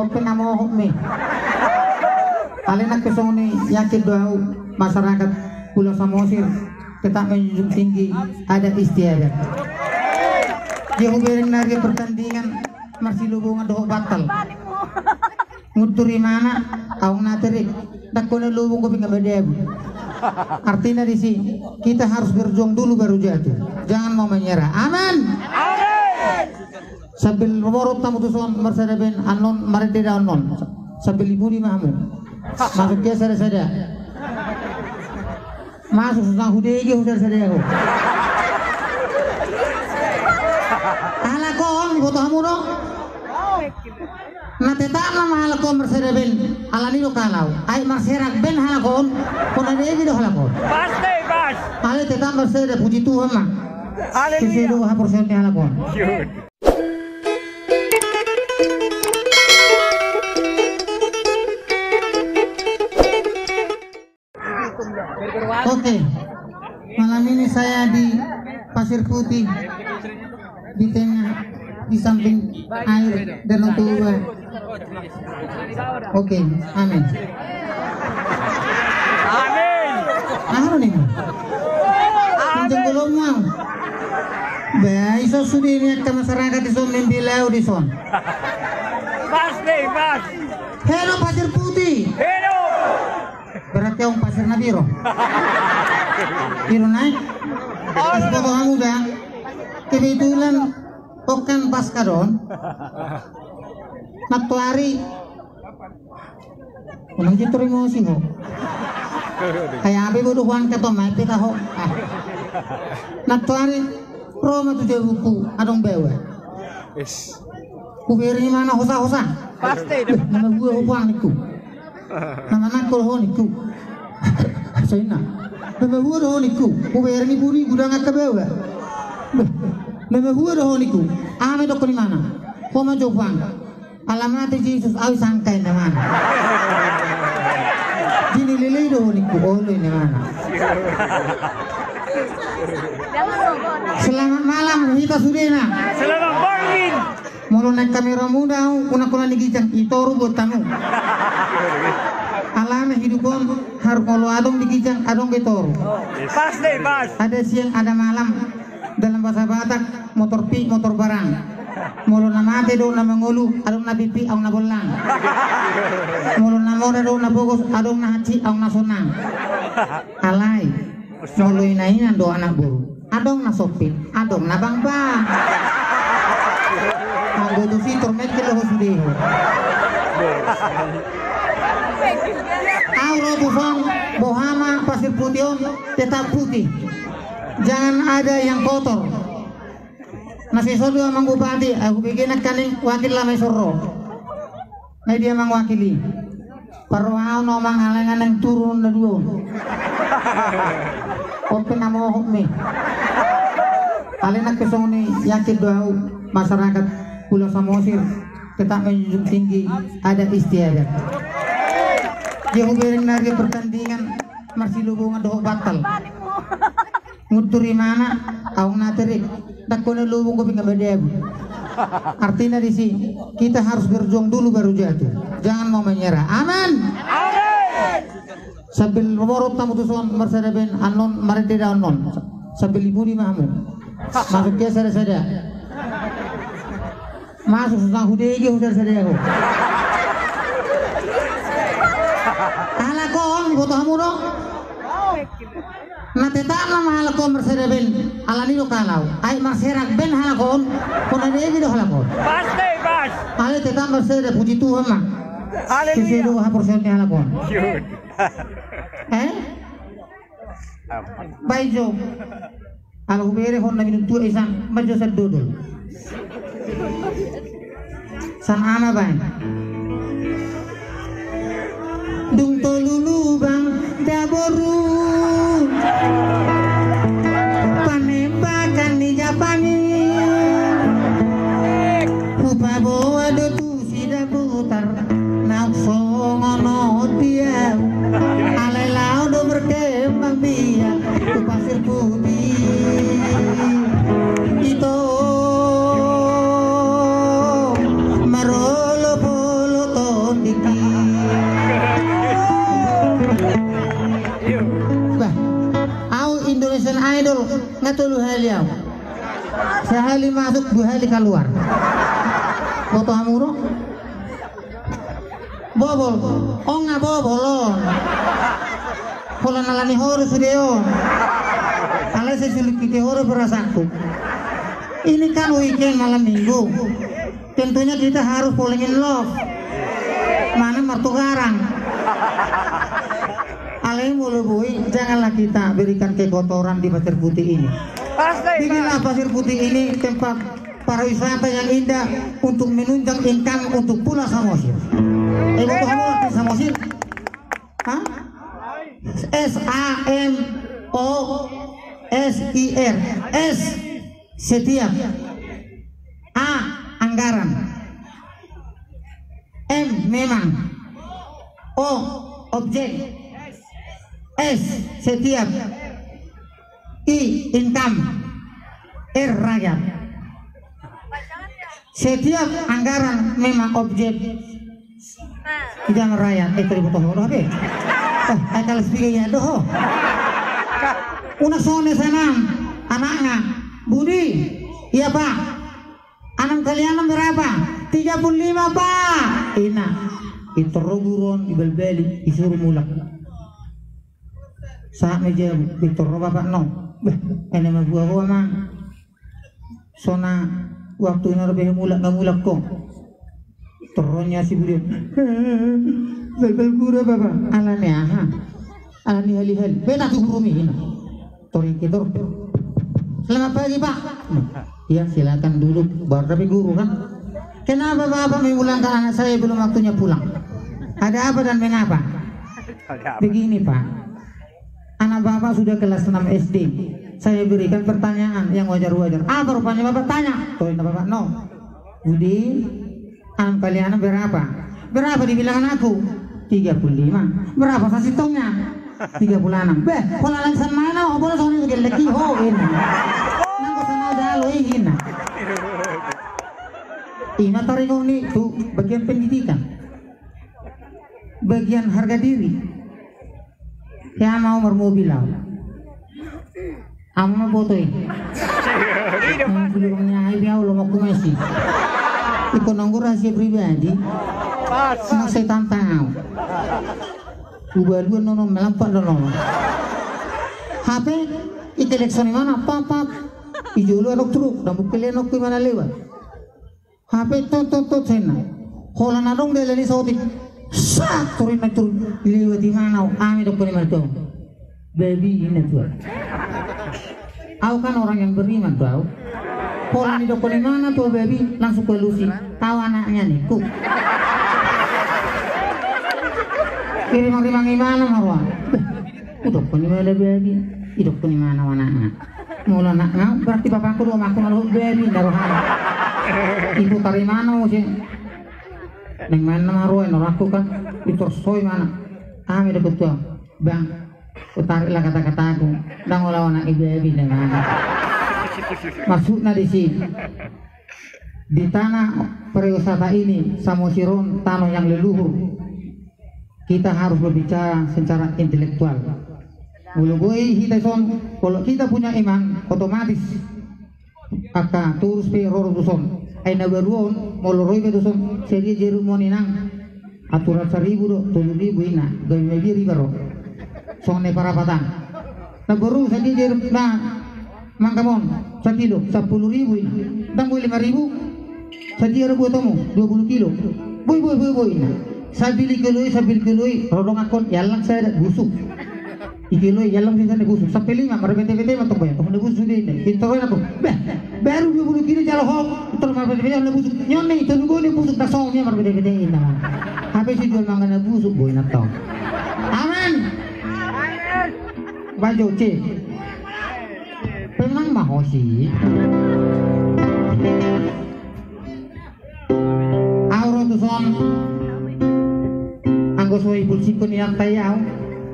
Open nama hukmi. Kalian kesoni yakin doa masyarakat Pulau Samosir tetap menjunjung tinggi adat istiadat. Dia hubungan lagi pertandingan masih lubungan doa batal. Nguturi mana? Awang nateri. Takuna lubung kopi nggak beda. Artinya di sini kita harus berjuang dulu baru jatuh. Jangan mau menyerah. Aman. Sambil morot tamu tuson bersada ben anon mari tidak anon. Sambil ibu di mahmu. Masuk ke sada. Masuk susah hudegi sada aku. Ala kon butuh kamu no. Natetama mahal kon bersada ben alani lo kalau. Ay marserak ben halakon. Kon ada ini do halakon. Pasti pas. Ale tetap bersada puji Tuhan mah. Haleluya. 2% halakon. Oke, malam ini saya di Pasir Putih, di tengah, di samping air Danau Toba. Oke, amin. Amin. Apa nih? Pinjam belum mau. Baik, so sudah ini ke masyarakat di son membilau di son. Pasti pas. Hello Pasir Putih. Hello. Berarti orang pasir na biro. Biro naik. Foto kamu dah. Kebetulan okan pasca don. Naktuari. Unang jito rin mo sino. Kaya api bodoh kuhan ka to may pita ho. Naktuari. Roma tu jauh buku. Adong bewa. Yes. Kuberi mana hosa. Pasti. Nama gue hukuang niku. Nama nakul ho niku. Saya nak. Nama gue ho niku. Kuberi ni buri gudang ak bewa. Nama gue ho niku. Ame dok ni mana? Koma jopang. Alamat Jesus awi sangkai na mana. Jini lele do niku olo ni mana. Selamat malam kita sudena. Selamat pagi. Mulu naik kamera muda, kuna digijang itoru buat tamu. Alana hidupon harus kalau adong digijang adong betoru. Pasti pas. Ada siang ada malam dalam bahasa Batak motor pi motor barang. Mulu nama ate do nama ngolu adong na pipi adong na bolang. Mulu nama ora do na bogos adong na haci adong na sonang. Alai. Mulu inainan do anak buru. Adong na sopin, adong na bangpa. Anggo tu si tormet ke loho sudeho. Auro bufang bohama Pasir Putih tetap putih. Jangan ada yang kotor. Nasi sodo mang bupati, aku bikin kaning wakil lamai sorro. Nah dia mang wakili. Parwao no mang alengan yang turun na duo. Open nama hukmi. Kalian kesoni yakin doa masyarakat Pulau Samosir tetap menjunjung tinggi adat istiadat. Dia hubungan lagi pertandingan masih lubungan doa batal. Nguturi mana? Awang nateri. Takuna lubung kopi nggak beda. Artinya di sini kita harus berjuang dulu baru jatuh. Jangan mau menyerah. Aman. Sambil morot tamu tuson bersada ben anon mari tidak anon. Sambil ibu di mahmu. Masuk ke sada. Masuk susah hudegi sada aku. Ala kon butuh kamu no. Natetama mahal kon bersada ben alani lo kalau. Ay marserak ben halakon. Kon ada ini do halakon. Pasti pas. Ale tetap bersada puji Tuhan mah. Haleluya. 2% halakon. Baijo. Kalau bere hon na minuto isang medyo sa dudol. San ama ba? Dung tolulubang daboru. Panembakan ni Japani. Upabo ado tu sida putar. Naksongono dia. Alailau do berkembang biak. Ke Pasir Putih. Ito marolo polo beliau. Sehari masuk, 2 hari keluar. Foto hamuro. Bobol, oh nggak bobolon. Kalau nalani hore sudeon. Kalau saya sulit kita hore berasaku. Ini kan weekend malam minggu. Tentunya kita harus falling in love. Mana martu garang. Alai mulu boy, janganlah kita berikan kekotoran di pasir putih ini. Bikinlah pasir putih ini tempat para wisata yang indah untuk menunjang income untuk Pulau Samosir. Ibu kamu arti Samosir? Hah? SAMOSIR. S setiap. A anggaran. M memang. O objek. S setiap. I income. R rakyat. Setiap anggaran memang objek. Jangan rakyat. Itu ibu tahu doh deh. Kalau speaker ya doh. Una sone sana anaknya Budi. Iya Pak. Anak kalian berapa? 35 Pak. Ina. Itu roburon ibel-beli disuruh mulak. Saat meja Victor Bapak no. Ini mah gua mang. Sona waktu ini lebih mulak kok. Terusnya si Budi. Bel gura Bapak. Alani aha. Alani hal-hal. Beta tuh rumi ini. Tori kita. Selamat pagi Pak. Ya silakan duduk. Baru tapi guru kan. Kenapa Bapak mengulang ke anak saya belum waktunya pulang? Ada apa dan mengapa? Begini Pak. Anak Bapak sudah kelas 6 SD. Saya berikan pertanyaan yang wajar-wajar. Apa rupanya Bapak tanya? Tuh Bapak no. Budi, anak kalian berapa? Berapa dibilang aku? 35. Berapa sasitongnya? 36. Beh, kalau langsung mana? Boleh soalnya juga lagi ho ini. Nangko sana dalo ini. Ina tarik ini tuh bagian pendidikan. Bagian harga diri. Ya mau bermobil lah. Amo foto ini. Filmnya Aibia lo mau kumesi. Iko nunggu rahasia pribadi. Mau saya tantang. Ubah nono melampak nono. HP itu elektron mana? Pap. Ijo lu anak truk. Dan bukilin aku mana lewat. HP tot sana. Kalau nadong dia lagi sautik. Sak turun lewat di mana? Ami dok ni mereka. Baby ini tuh. Aku kan orang yang beriman tuh. Kalau ni dok ni mana tuh baby langsung ke Lucy. Tahu anaknya nih. Kuk. Kirim gimana marwah? Udah pun mana baby? Hidup pun mana anaknya? Mula anaknya berarti bapakku rumah aku malu baby darohan. Ibu dari mana sih? Neng mana marwah? Noraku kan itu soy mana? Kami dapat tuh bang. Utariklah kata-kata aku. Dan olah anak baby dengan. Maksudnya di sini. Di tanah pariwisata ini Samosiron tanah yang leluhur. Kita harus berbicara secara intelektual. Kalau kita punya iman, otomatis akan terus peror duson. Aina beruon, moloroi beduson, seri jeru moninang. Aturan 1.000 do, 7.000 ina, gawi mebiri baro. Sone para patang. Na baru seri jeru na mangkamon 1 kilo, 10.000 ina. Dan boleh 5.000, seri jeru buat kamu 20 kilo. Boy ina. Sabil kiloy, rodong akon, yalang saya busuk. Ikiloy, yalang saya busuk. Sampai 5, para bete-bete matok bayar. Kamu busuk ini, pintoin aku. Baru 20 kilo jalan hok. Terus para bete-bete na busuk. Nyon nih, tunggu nih busuk tasongnya para bete-bete ini. Habis si jual mangan na busuk, boy na tong. Amin. Baju C. Pemang mahosi. Auro tu son. Anggosoy pulsi ko niyang tayaw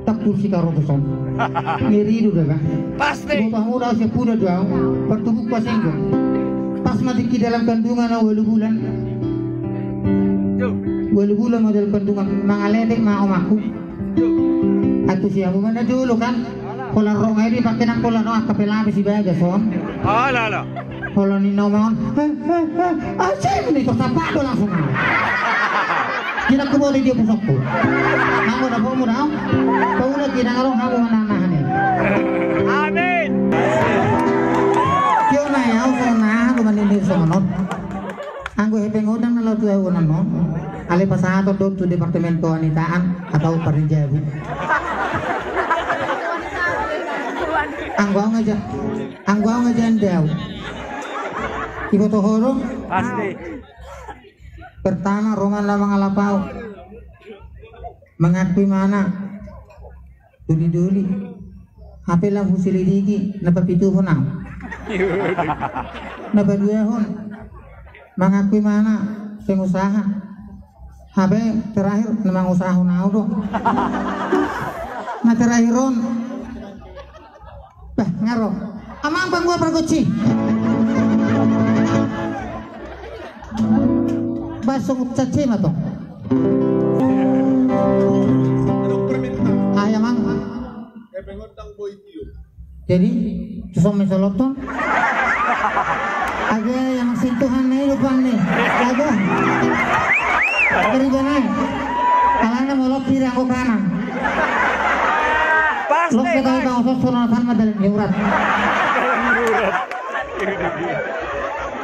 tak pulsi karo gusom ngiri do daga pasti ko udah siya pura daw pertubuk pasenggo pas mati dalam kandungan na 8 bulan model kandungan mangaletek maomaku atu siya mo man dulu kan kolar rong ay di pakai nang kolar no kapelabi si baga son Oh, lalo. Kalau ni naman, asyik ni tersampak ko langsung. Kita kembali dia pusok ko. Ako na po mo na. Pauna kinangarong ako mananahan eh. Amin. Kyo na yaw so na ako manindig sa manot. Ang ko hipingodang na lahat ko na no. Ali pasato doon to Departamento Anitaan atau Parinjabu. Ang gua nga dyan daw. Ibu tohoro. Pasti. Pertama Roman lamang alapau. Mengakui mana? Duli-duli. Hape lang husilidiki napapituhon na. Napaduehon. Mengakui mana? Pengusaha. Hape terakhir namang usaha na ako. Na terakhiron. Bah, ngaro. Amang bang gua pergoci. Basong caci mato. Ayam mang. Jadi, susah mesoloton. Aga yang sentuhan nih lupang nih. Aga. Dari mana? Kalana molok kiri aku kanan. Lo Pasti. ketahui kau sosoran madaling yurat.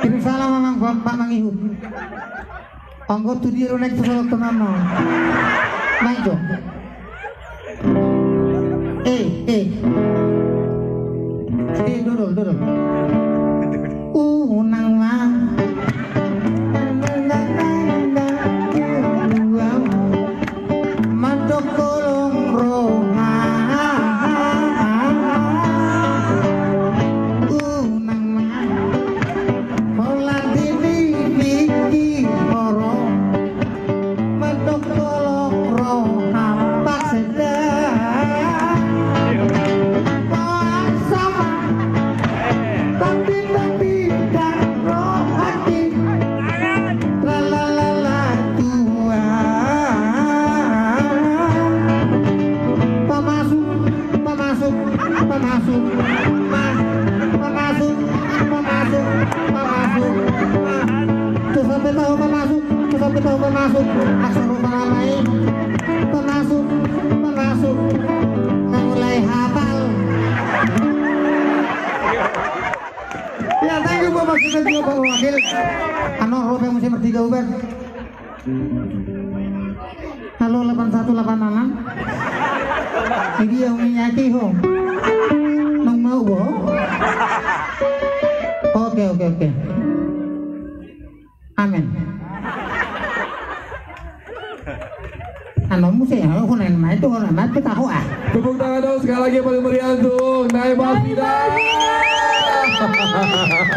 Kiri salah mamang bapak mangihut. Anggo tu di runek susolok tu mama. Maijo. Dudul. Nang mang. Mantok kolong roha. Nang mang. Polan di moro. Mantok kolong roha. Pak sedang. Sama. Tapi dan roh hati. La la la la Tuhan. Pemasuk. Tuh sampai tahu pemasuk. Asal rumah lain. Pemasuk. Mulai hafal. Ya, thank you Bapak kita juga Pak Wakil. Ano Robe Musim Bertiga Uber. Halo 8186. Ini yang menyaki ho. Nong mau bo. Oke. Amin. Ano musim aku neng main tuh orang main kita tahu ah. Tepuk tangan dong sekali lagi yang paling meriah untuk Naimah Fida.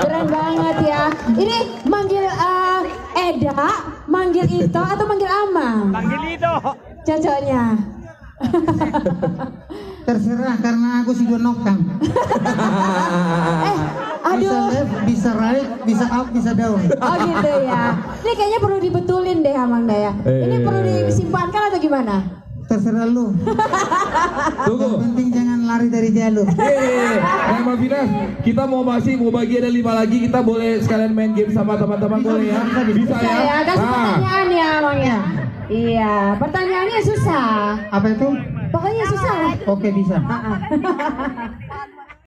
Keren banget ya. Ini manggil Eda, manggil Ito atau manggil Amang? Panggil itu. Cocoknya. Terserah karena aku si Gonokang. Bisa Aduh. left, bisa right, bisa up, bisa down. Oh gitu ya. Ini kayaknya perlu dibetulin deh Amang Daya. Ini perlu disimpankan atau gimana? Terserah lu. Tunggu. Yang penting jangan lari dari jalur. Naimah Fida, kita mau bagi ada 5 lagi, kita boleh sekalian main game sama teman-teman boleh ya? Bisa ya? Saya kasih pertanyaan ya Amang ya. Iya, pertanyaannya susah. Apa itu? Pokoknya susah lah. Oke bisa.